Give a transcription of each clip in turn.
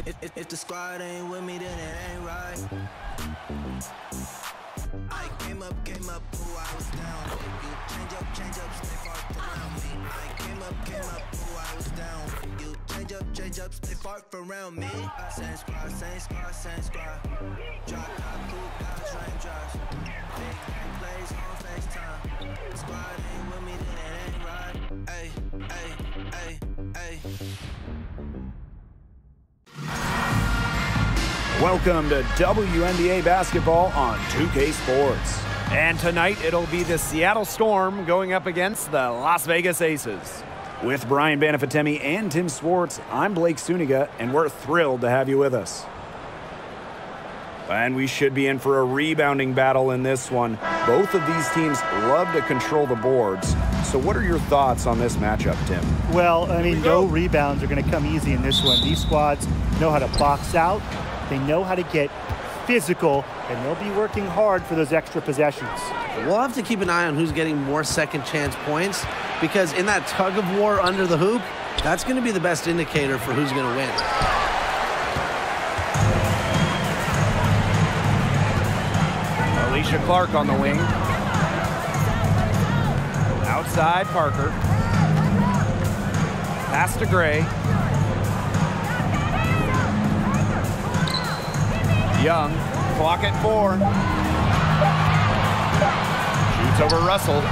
If the squad ain't with me, then it ain't right. I came up, ooh, I was down. You change up, stay far around me. I came up, ooh, I was down. You change up, stay far around me. Same squad. Drop top, cool guys, raindrops. Big game plays on FaceTime. Squad ain't with me, then it ain't right. Ay. Welcome to WNBA basketball on 2K Sports. And tonight it'll be the Seattle Storm going up against the Las Vegas Aces. With Brian Banafitemi and Tim Swartz, I'm Blake Suniga, and we're thrilled to have you with us. And we should be in for a rebounding battle in this one. Both of these teams love to control the boards. So what are your thoughts on this matchup, Tim? Well, I mean, no rebounds are going to come easy in this one. These squads know how to box out. They know how to get physical, and they'll be working hard for those extra possessions. We'll have to keep an eye on who's getting more second chance points, because in that tug of war under the hoop, that's going to be the best indicator for who's going to win. Alicia Clark on the wing. Outside, Parker. Pass to Gray. Young, clock at 4. Shoots over Russell.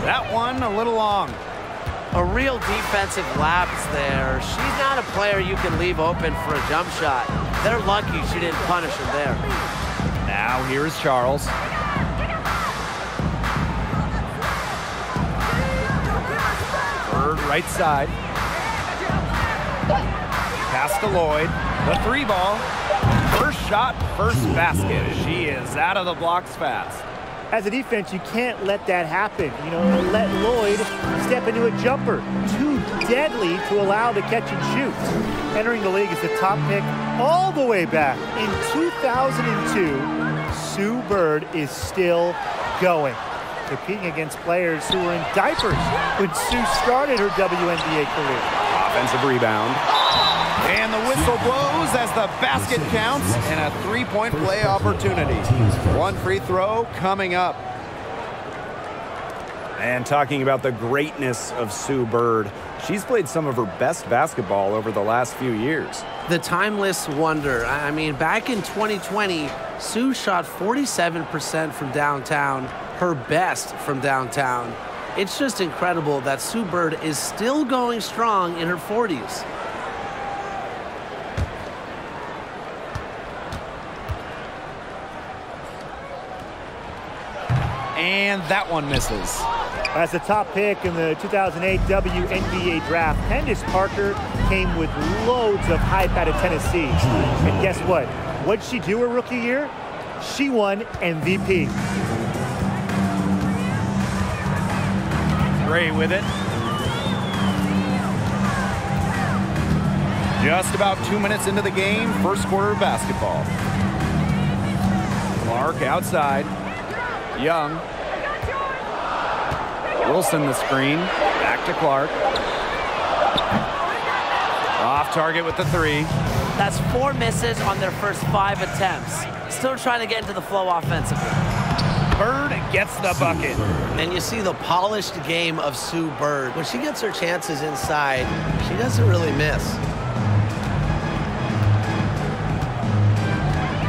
That one a little long. A real defensive lapse there. She's not a player you can leave open for a jump shot. They're lucky she didn't punish him there. Now here's Charles. Bird right side. Pass to Lloyd. The 3 ball. First shot, first basket. She is out of the blocks fast. As a defense, you can't let that happen. You know, let Lloyd step into a jumper. Too deadly to allow to catch and shoot. Entering the league as the top pick all the way back in 2002, Sue Bird is still going, competing against players who were in diapers when Sue started her WNBA career. Offensive rebound. And the whistle blows as the basket counts and a 3-point play opportunity. One free throw coming up. And talking about the greatness of Sue Bird, she's played some of her best basketball over the last few years. The timeless wonder. I mean, back in 2020, Sue shot 47% from downtown, her best from downtown. It's just incredible that Sue Bird is still going strong in her 40s. And that one misses. As the top pick in the 2008 WNBA draft, Candace Parker came with loads of hype out of Tennessee. And guess what? What'd she do her rookie year? She won MVP. Gray with it. Just about 2 minutes into the game, first quarter of basketball. Clark outside. Young. Wilson the screen. Back to Clark. Off target with the 3. That's 4 misses on their first 5 attempts. Still trying to get into the flow offensively. Bird gets the bucket. And you see the polished game of Sue Bird. When she gets her chances inside, she doesn't really miss.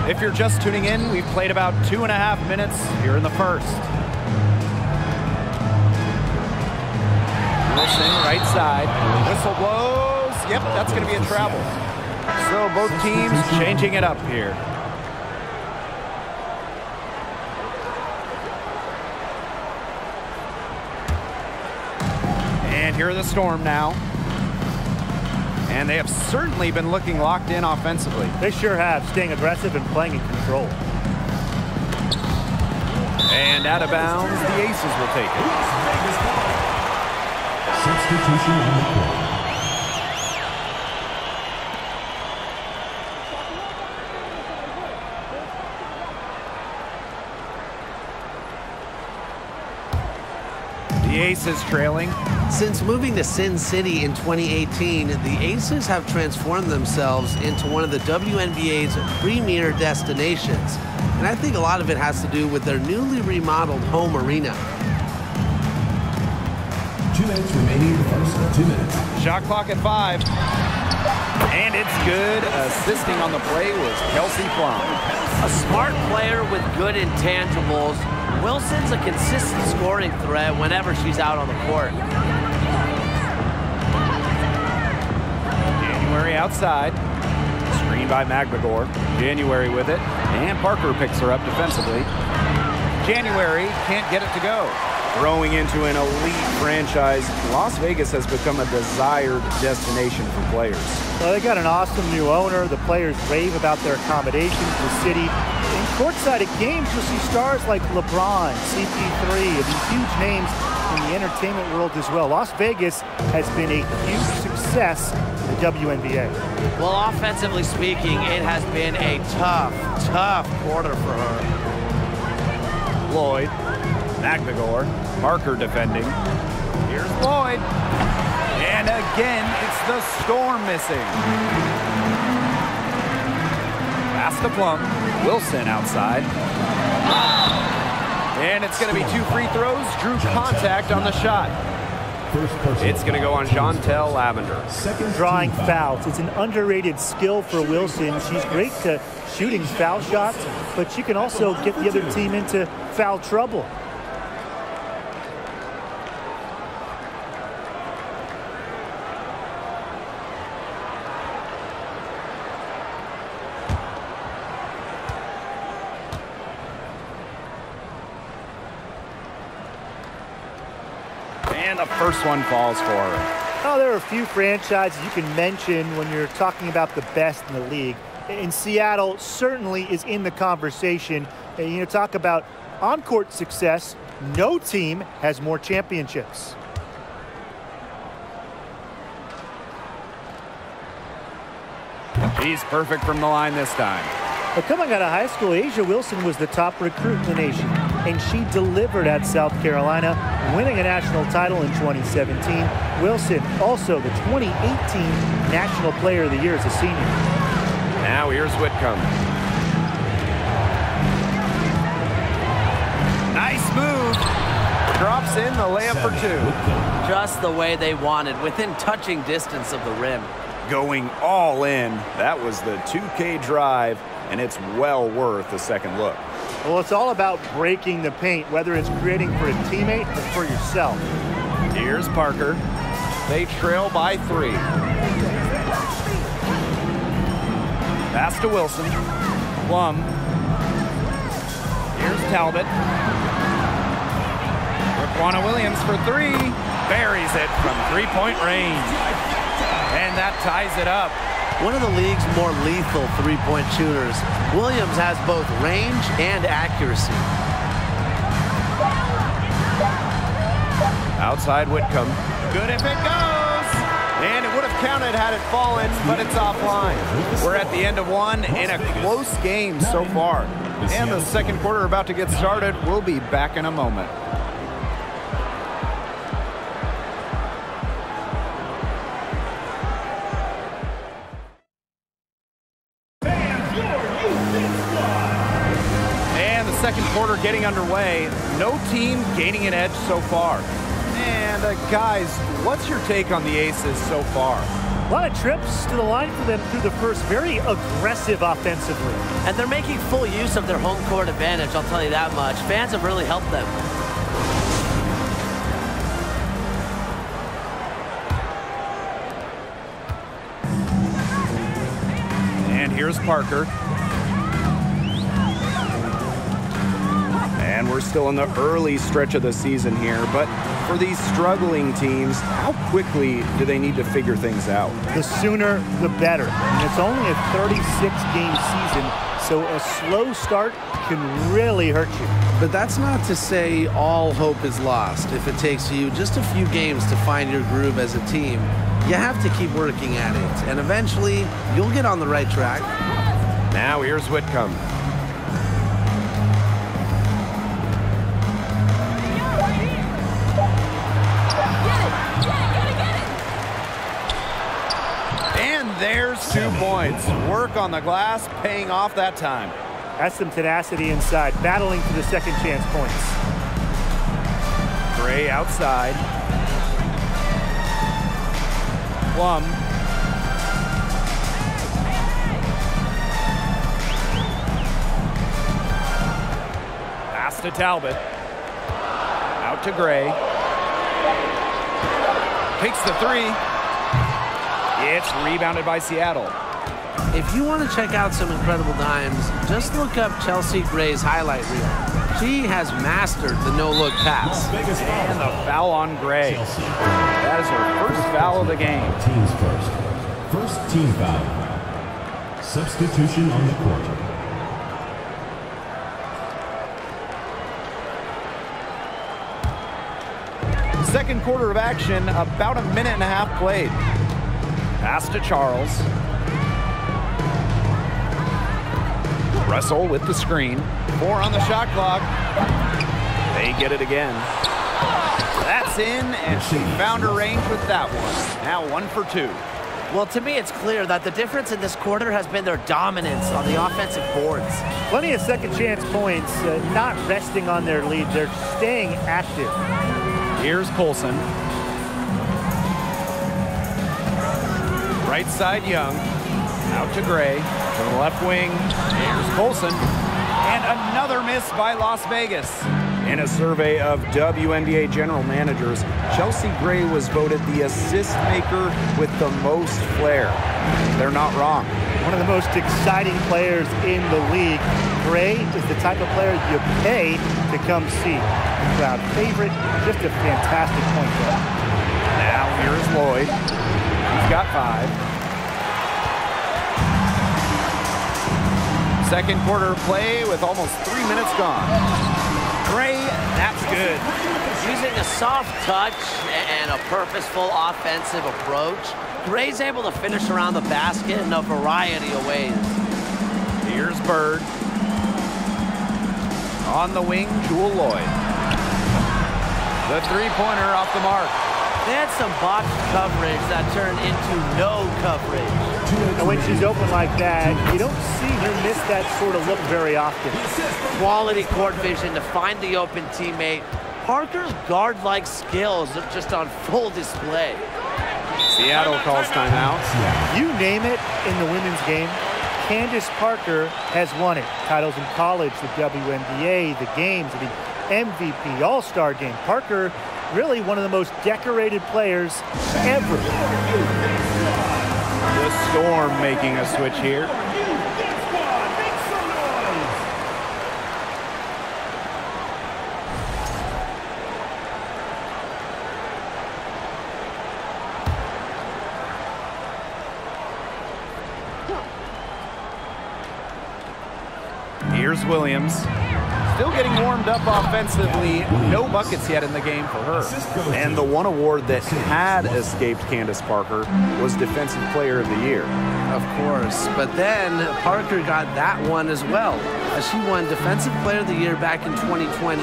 If you're just tuning in, we've played about 2.5 minutes here in the first. Wilson, right side. Whistle blows. Yep, that's going to be a travel. So both teams changing it up here. And here are the Storm now. And they have certainly been looking locked in offensively. They sure have, staying aggressive and playing in control. And out of bounds, the Aces will take it. Substitution on the court. The Aces trailing. Since moving to Sin City in 2018, the Aces have transformed themselves into one of the WNBA's premier destinations. And I think a lot of it has to do with their newly remodeled home arena. 2 minutes remaining in the first. 2 minutes. Shot clock at 5. And it's good. Assisting on the play was Kelsey Plum. A smart player with good intangibles. Wilson's a consistent scoring threat whenever she's out on the court. January outside. Screen by McGregor. January with it. And Parker picks her up defensively. January can't get it to go. Growing into an elite franchise, Las Vegas has become a desired destination for players. Well, they got an awesome new owner. The players rave about their accommodations, the city. In courtside at games, you'll see stars like LeBron, CP3, and these huge names in the entertainment world as well. Las Vegas has been a huge success in the WNBA. Well, offensively speaking, it has been a tough quarter for her. Lloyd, McGregor, Parker defending. Here's Lloyd. And again, it's the Storm missing. Pass to Plum. Wilson outside. And it's going to be 2 free throws. Drew contact on the shot. It's going to go on Chantel Lavender. Drawing fouls. It's an underrated skill for Wilson. She's great to shooting foul shots, but she can also get the other team into foul trouble. And the first one falls for her. Oh, there are a few franchises you can mention when you're talking about the best in the league. And Seattle certainly is in the conversation. And, you know, talk about on-court success. No team has more championships. She's perfect from the line this time. But coming out of high school, Asia Wilson was the top recruit in the nation, and she delivered at South Carolina, winning a national title in 2017. Wilson, also the 2018 National Player of the Year as a senior. Now here's Whitcomb. Nice move. Drops in the layup for 2. Just the way they wanted, within touching distance of the rim. Going all in. That was the 2K drive, and it's well worth a second look. Well, it's all about breaking the paint, whether it's creating for a teammate or for yourself. Here's Parker. They trail by 3. Pass to Wilson. Plum. Here's Talbot. Raquana Williams for 3. Buries it from 3-point range. And that ties it up. One of the league's more lethal three-point shooters, Williams has both range and accuracy. Outside Whitcomb. Good if it goes. And it would have counted had it fallen, but it's offline. We're at the end of one in a close game so far. And the second quarter about to get started. We'll be back in a moment. Second quarter getting underway. No team gaining an edge so far. And guys, what's your take on the Aces so far? A lot of trips to the line for them through the first, very aggressive offensively. And they're making full use of their home court advantage, I'll tell you that much. Fans have really helped them. And here's Parker. And we're still in the early stretch of the season here, but for these struggling teams, how quickly do they need to figure things out? The sooner, the better. And it's only a 36-game season, so a slow start can really hurt you. But that's not to say all hope is lost. If it takes you just a few games to find your groove as a team, you have to keep working at it, and eventually you'll get on the right track. Now here's Whitcomb. there's 2 points. Work on the glass, paying off that time. That's some tenacity inside, battling for the second chance points. Gray outside. Plum. Pass to Talbot. Out to Gray. Takes the 3. It's rebounded by Seattle. If you want to check out some incredible dimes, just look up Chelsea Gray's highlight reel. She has mastered the no-look pass. And the foul on Gray. That is her first foul of the game. Teams first. First team foul. Substitution on the court. Second quarter of action, about a minute and a half played. Pass to Charles. Russell with the screen. 4 on the shot clock. They get it again. That's in, and she found her range with that one. Now 1 for 2. Well, to me, it's clear that the difference in this quarter has been their dominance on the offensive boards. Plenty of second chance points, not resting on their lead. They're staying active. Here's Colson. Right side, Young. Out to Gray. To the left wing. Here's Colson. And another miss by Las Vegas. In a survey of WNBA general managers, Chelsea Gray was voted the assist maker with the most flair. They're not wrong. One of the most exciting players in the league. Gray is the type of player you pay to come see. Crowd favorite, just a fantastic point guard. Now here's Lloyd. He's got 5. Second quarter play with almost 3 minutes gone. Gray, that's good. Using a soft touch and a purposeful offensive approach, Gray's able to finish around the basket in a variety of ways. Here's Bird. On the wing, Jewel Lloyd. The three-pointer off the mark. They had some box coverage that turned into no coverage. And when she's open like that, you don't see her miss that sort of look very often. Quality court vision to find the open teammate. Parker's guard-like skills are just on full display. Seattle calls timeout. You name it in the women's game, Candace Parker has won it. Titles in college, the WNBA, the games, the MVP, All-Star game. Parker, really one of the most decorated players ever. The Storm making a switch here. Here's Williams. Still getting warmed up offensively. No buckets yet in the game for her. And the one award that had escaped Candace Parker was Defensive Player of the Year. Of course, but then Parker got that one as well. As she won Defensive Player of the Year back in 2020,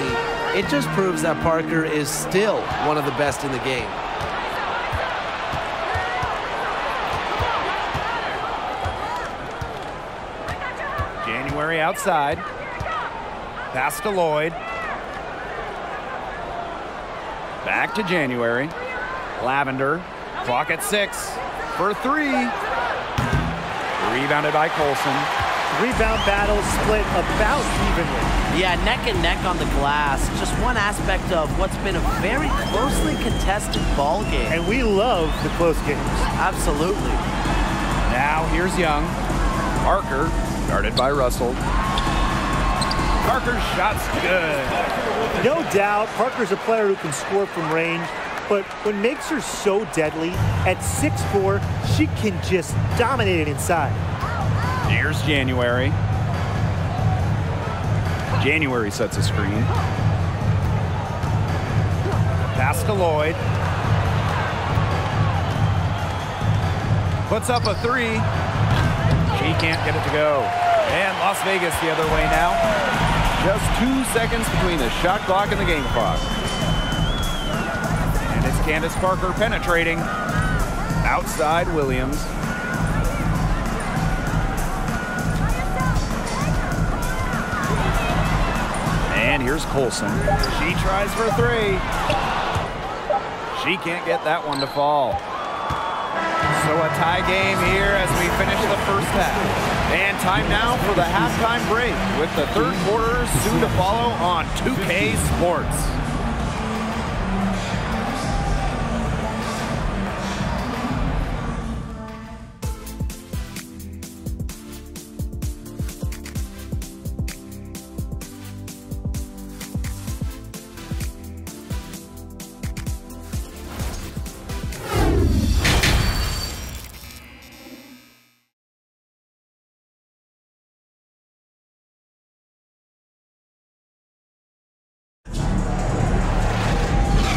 it just proves that Parker is still one of the best in the game. January outside. Pass to Lloyd. Back to January. Lavender. Clock at 6 for 3. Rebounded by Colson. Rebound battle split about evenly. Yeah, neck and neck on the glass. Just one aspect of what's been a very closely contested ball game. And we love the close games. Absolutely. Now here's Young. Parker, guarded by Russell. Parker's shot's good. No doubt, Parker's a player who can score from range, but what makes her so deadly, at 6'4", she can just dominate it inside. Here's January. January sets a screen. Pass to Lloyd. Puts up a 3. She can't get it to go. And Las Vegas the other way now. Just 2 seconds between the shot clock and the game clock. And it's Candace Parker penetrating. Outside Williams. here's Colson. She tries for three. She can't get that one to fall. So a tie game here as we finish the first half. And time now for the halftime break with the third quarter soon to follow on 2K Sports.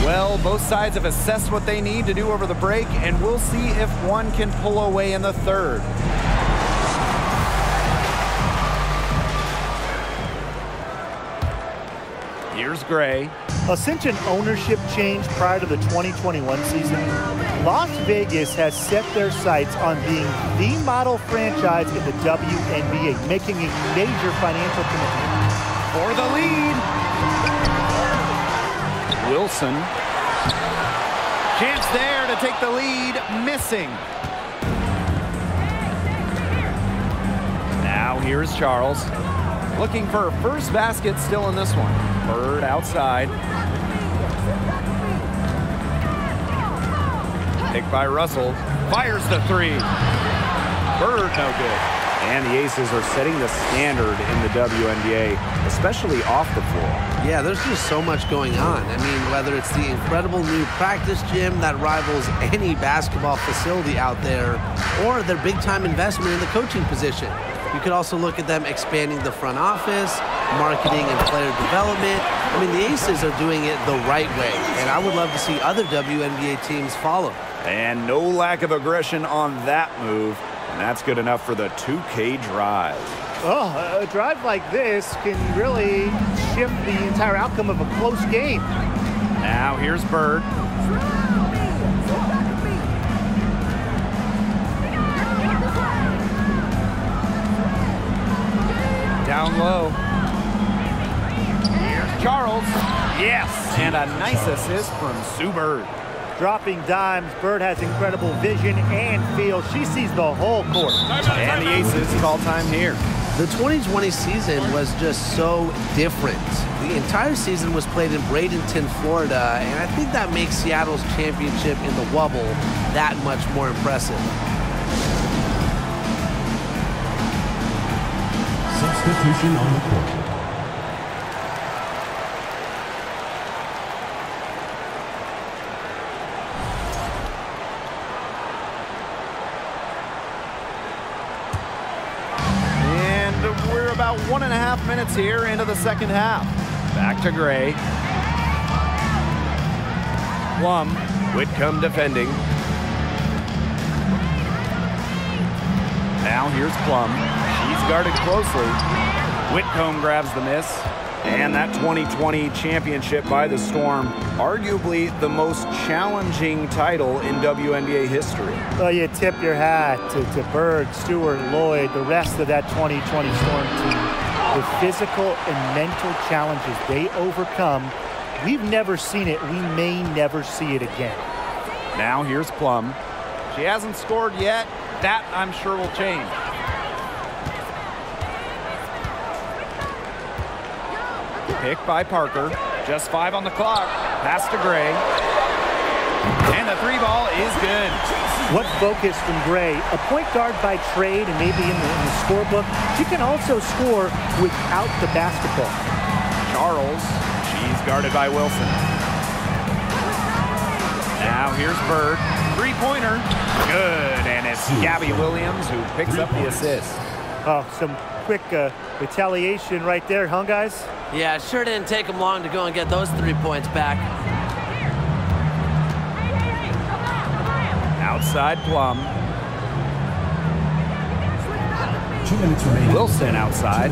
Well, both sides have assessed what they need to do over the break, and we'll see if one can pull away in the third. Here's Gray. Since an ownership change prior to the 2021 season, Las Vegas has set their sights on being the model franchise in the WNBA, making a major financial commitment. For the lead. Wilson. Chance there to take the lead, missing. Now here's Charles. Looking for her first basket still in this one. Bird outside. Picked by Russell. Fires the three. Bird no good. And the Aces are setting the standard in the WNBA, especially off the floor. Yeah, there's just so much going on. I mean, whether it's the incredible new practice gym that rivals any basketball facility out there, or their big-time investment in the coaching position. You could also look at them expanding the front office, marketing and player development. I mean, the Aces are doing it the right way, and I would love to see other WNBA teams follow. And no lack of aggression on that move. And that's good enough for the 2K drive. Oh, a drive like this can really shift the entire outcome of a close game. Now here's Bird. Down low. Here's Charles. Yes, and a nice assist from Sue Bird. Dropping dimes, Bird has incredible vision and feel. She sees the whole court. And the Aces call time here. The 2020 season was just so different. The entire season was played in Bradenton, Florida, and I think that makes Seattle's championship in the Wubble that much more impressive. Substitution on the court. We're about 1.5 minutes here into the second half. Back to Gray. Plum. Whitcomb defending. Now here's Plum. She's guarded closely. Whitcomb grabs the miss. And that 2020 championship by the Storm, arguably the most challenging title in WNBA history. Well, you tip your hat to Bird, Stewart, Lloyd, the rest of that 2020 Storm team. The physical and mental challenges they overcome, we've never seen it. We may never see it again. Now here's Plum. She hasn't scored yet. That, I'm sure, will change. Picked by Parker. Just 5 on the clock. Pass to Gray. And the 3 ball is good. What focus from Gray. A point guard by trade and maybe in the scorebook. She can also score without the basketball. Charles. She's guarded by Wilson. Now here's Bird. 3-pointer. Good. And it's Gabby Williams who picks up the assist. Oh, some quick retaliation right there, huh, guys? Yeah, it sure didn't take them long to go and get those 3 points back. Outside Plum. 2 minutes remaining. Wilson outside.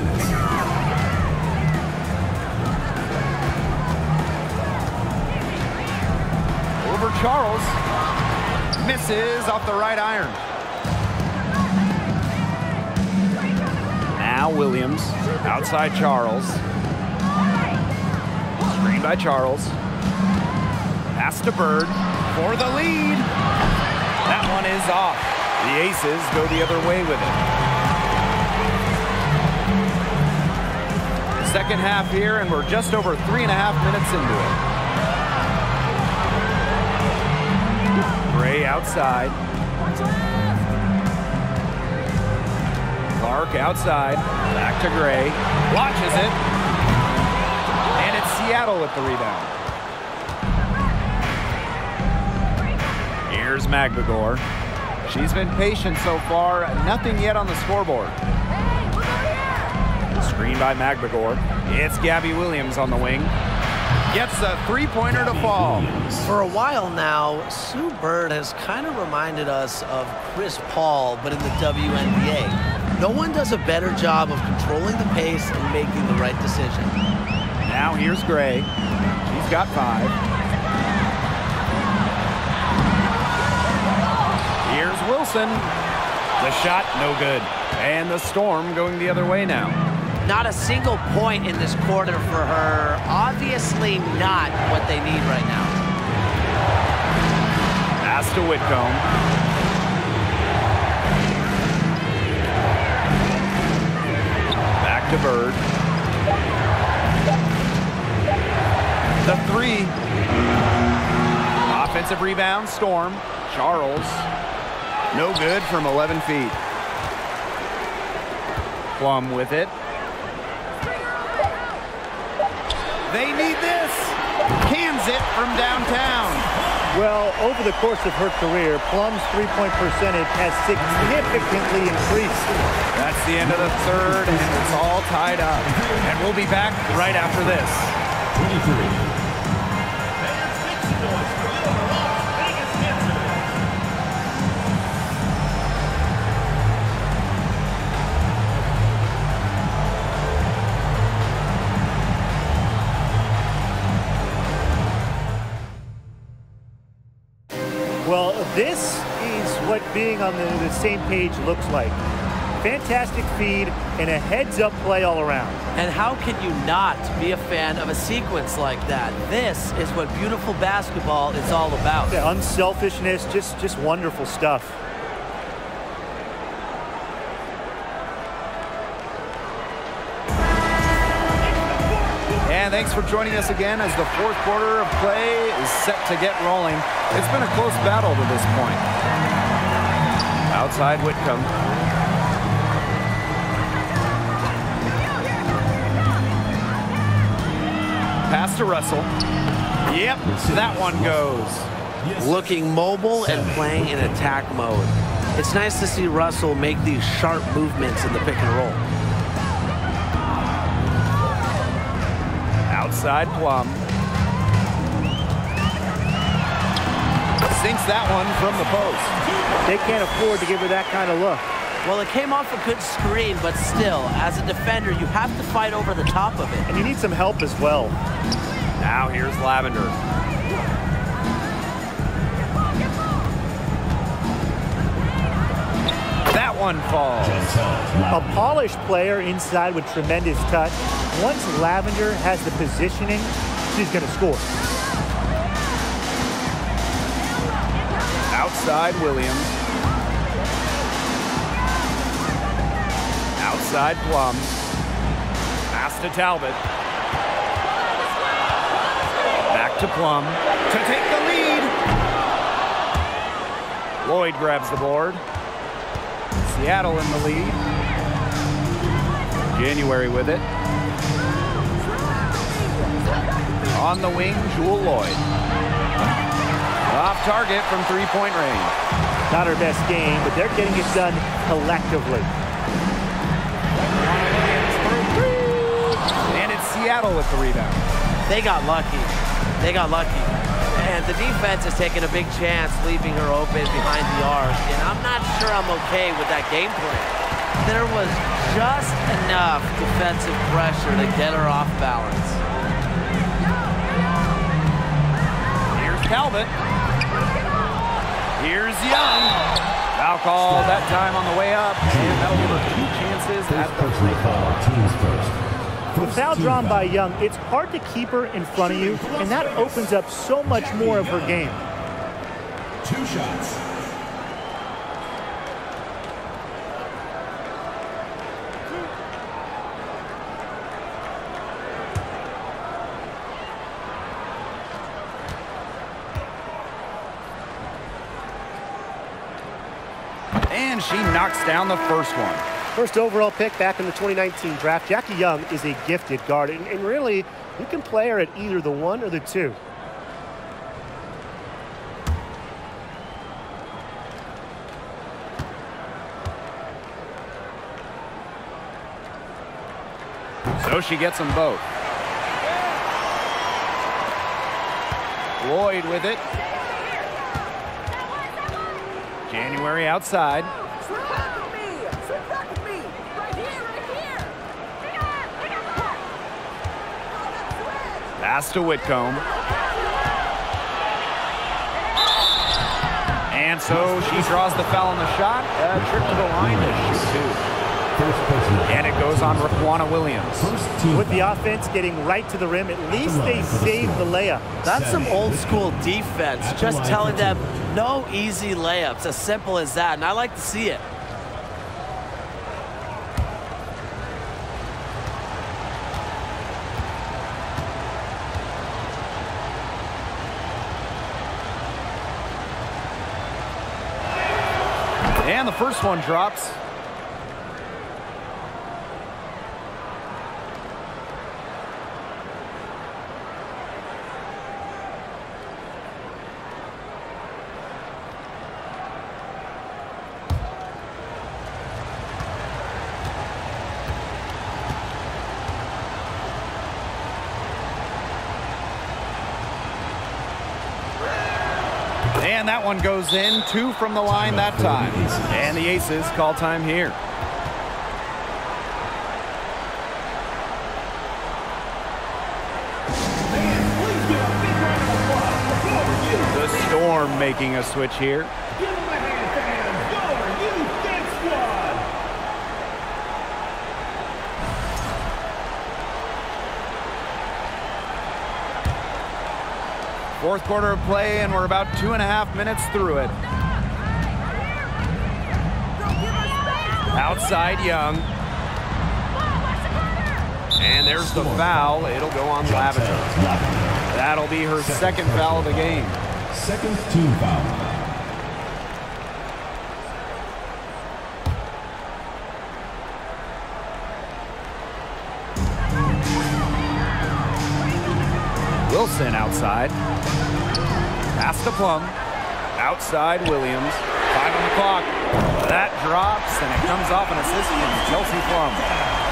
Over Charles. Misses off the right iron. Now Williams. Outside Charles. Screen by Charles. Pass to Bird for the lead. That one is off. The Aces go the other way with it. Second half here, and we're just over 3.5 minutes into it. Gray outside. Clark outside. Back to Gray. Watches it. And it's Seattle with the rebound. Here's Magbagor. She's been patient so far. Nothing yet on the scoreboard. Screen by Magbagor. It's Gabby Williams on the wing. Gets a three-pointer to fall. For a while now, Sue Bird has kind of reminded us of Chris Paul, but in the WNBA. No one does a better job of controlling the pace and making the right decision. Now here's Gray. She's got 5. Here's Wilson. The shot, no good. And the Storm going the other way now. Not a single point in this quarter for her. Obviously not what they need right now. Pass to Whitcomb. Back to Bird. The 3. Offensive rebound, Storm. Charles. No good from 11 feet. Plum with it. They need this. Cans it from downtown. Well, over the course of her career, Plum's three-point percentage has significantly increased. That's the end of the third, and it's all tied up. And we'll be back right after this. 23. Well, this is what being on the same page looks like. Fantastic feed and a heads-up play all around. And how can you not be a fan of a sequence like that? This is what beautiful basketball is all about. Yeah, unselfishness, just wonderful stuff. And thanks for joining us again as the fourth quarter of play is set to get rolling. It's been a close battle to this point. Outside Whitcomb. Pass to Russell. Yep, that one goes. Looking mobile and playing in attack mode. It's nice to see Russell make these sharp movements in the pick and roll. Outside Plum. Sinks that one from the post. They can't afford to give her that kind of look. Well, it came off a good screen, but still, as a defender, you have to fight over the top of it. And you need some help as well. Now here's Lavender. That one falls. A polished player inside with tremendous touch. Once Lavender has the positioning, she's going to score. Outside Williams. Outside Plum. Pass to Talbot. Back to Plum to take the lead. Lloyd grabs the board. Seattle in the lead. January with it. On the wing, Jewel Lloyd. Off target from three-point range. Not her best game, but they're getting it done collectively. And it's Seattle with the rebound. They got lucky. They got lucky. And the defense has taken a big chance leaving her open behind the arc. And I'm not sure I'm okay with that game plan. There was just enough defensive pressure to get her off balance. Here's Talbot. Here's Young. Foul call that time on the way up. And that'll give her 2 chances at the free throw. Teams first. With foul drawn by Young, it's hard to keep her in front of you, and that opens up so much more of her game. 2 shots. And she knocks down the first one. First overall pick back in the 2019 draft, Jackie Young is a gifted guard, and really, you can play her at either the 1 or the 2. So she gets them both. Lloyd with it. January outside. Pass to Whitcomb. And so she draws the foul on the shot. Trip to the line to shoot 2. And it goes on Raquana Williams. With the offense getting right to the rim, at least they saved the layup. That's some old school defense, just telling them no easy layups, as simple as that, and I like to see it. And the first one drops. And that one goes in. 2 from the line that time. And the Aces call time here. The Storm making a switch here. Fourth quarter of play, and we're about 2.5 minutes through it. Outside Young. And there's the foul. It'll go on Lavender. That'll be her second foul of the game. Second team foul. Wilson outside. Pass to Plum. Outside Williams. 5 on the clock. That drops, and it comes off an assist from Chelsea Plum.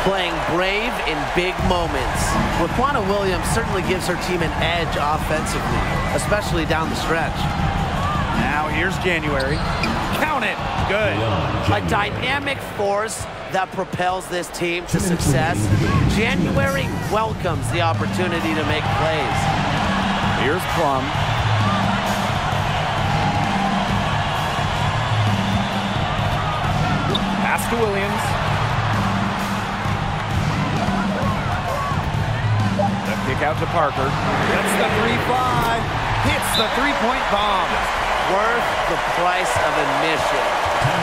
Playing brave in big moments. Raquana Williams certainly gives her team an edge offensively, especially down the stretch. Now here's January. Count it. Good. A dynamic force that propels this team to success. January welcomes the opportunity to make plays. Here's Plum. Pass to Williams. The kick out to Parker. That's the 3-5. Hits the three-point bomb. Worth the price of admission.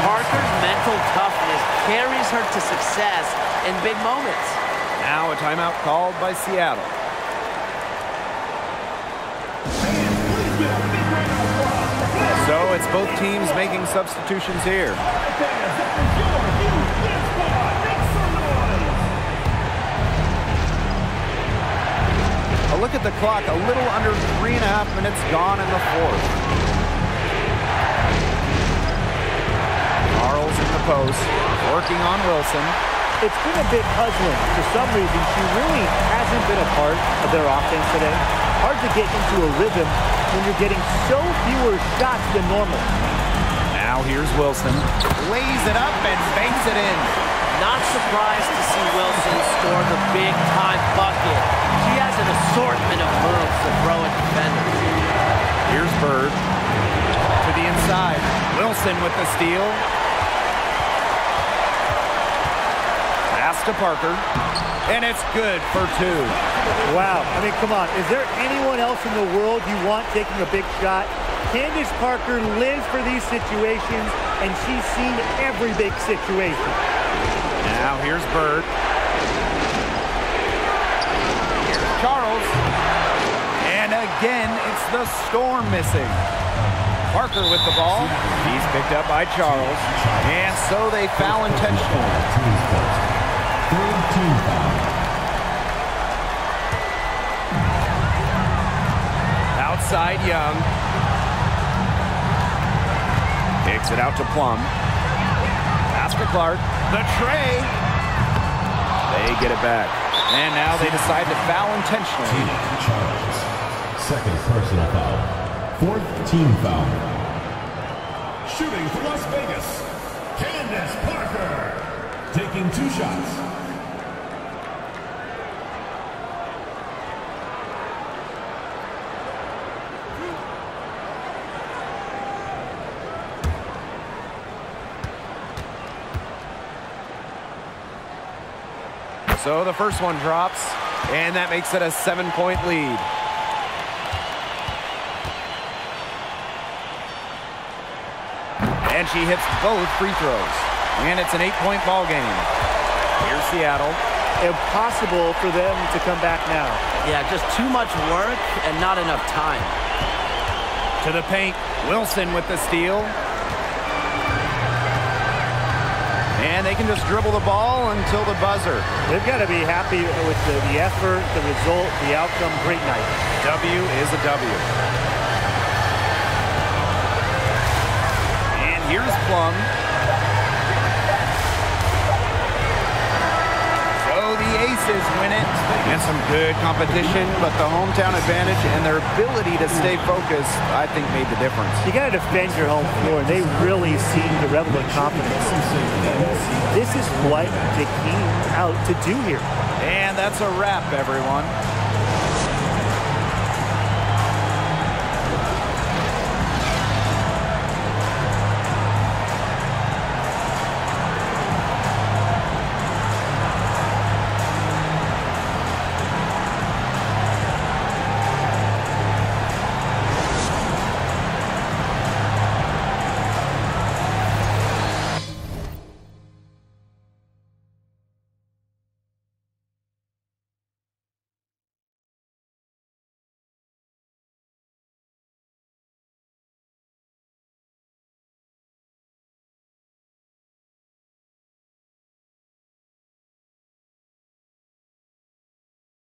Parker's mental toughness carries her to success in big moments. Now a timeout called by Seattle. So it's both teams making substitutions here. A look at the clock, a little under 3.5 minutes gone in the fourth. Charles in the post, working on Wilson. It's been a bit puzzling. For some reason, she really hasn't been a part of their offense today. Hard to get into a rhythm when you're getting so fewer shots than normal. Now here's Wilson. Lays it up and banks it in. Not surprised to see Wilson score the big-time bucket. She has an assortment of moves to throw at defenders. Here's Bird. To the inside. Wilson with the steal. Pass to Parker. And it's good for 2. Wow. I mean, come on. Is there anyone else in the world you want taking a big shot? Candace Parker lives for these situations, and she's seen every big situation. Now here's Bird. Here's Charles. And again, it's the Storm missing. Parker with the ball. He's picked up by Charles. And so they foul intentionally. Third team foul. Outside Young. Kicks it out to Plum. Pass for Clark. The tray. They get it back. And now they decide to foul intentionally. Charles. Second personal foul. Fourth team foul. Shooting for Las Vegas, Candace Parker. Taking 2 shots. So the first one drops, and that makes it a 7-point lead. And she hits both free throws. And it's an 8-point ball game. Here's Seattle. Impossible for them to come back now. Yeah, just too much work and not enough time. To the paint. Wilson with the steal. And they can just dribble the ball until the buzzer. They've got to be happy with the effort, the result, the outcome. Great night. W is a W. And here's Plum. So the Aces win it. And some good competition, but the hometown advantage and their ability to stay focused, I think, made the difference. You got to defend your home floor. They really seem to revel in confidence. This is what they came out to do here. And that's a wrap, everyone.